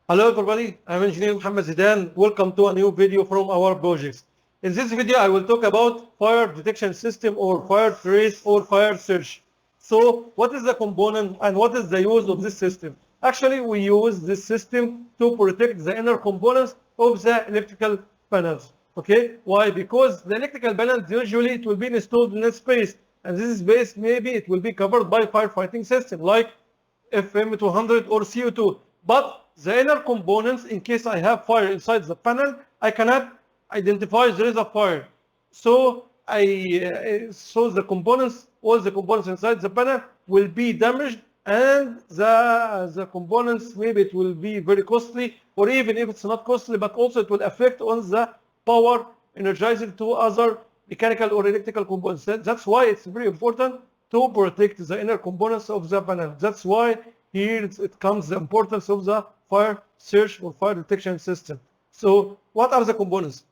Hello everybody, I'm Engineer Muhammad Zidan. Welcome to a new video from our projects. In this video, I will talk about fire detection system or fire trace or fire search. So what is the component and what is the use of this system? Actually, we use this system to protect the inner components of the electrical panels. Okay, why? Because the electrical panels usually it will be installed in a space, and this space maybe it will be covered by firefighting system like FM200 or CO2. But the inner components, in case I have fire inside the panel, I cannot identify there is a fire. So so the components, all the components inside the panel will be damaged, and the components maybe it will be very costly, or even if it's not costly, but also it will affect on the power energizing to other mechanical or electrical components. That's why it's very important to protect the inner components of the panel. That's why here it comes the importance of the fire search or fire detection system. So what are the components?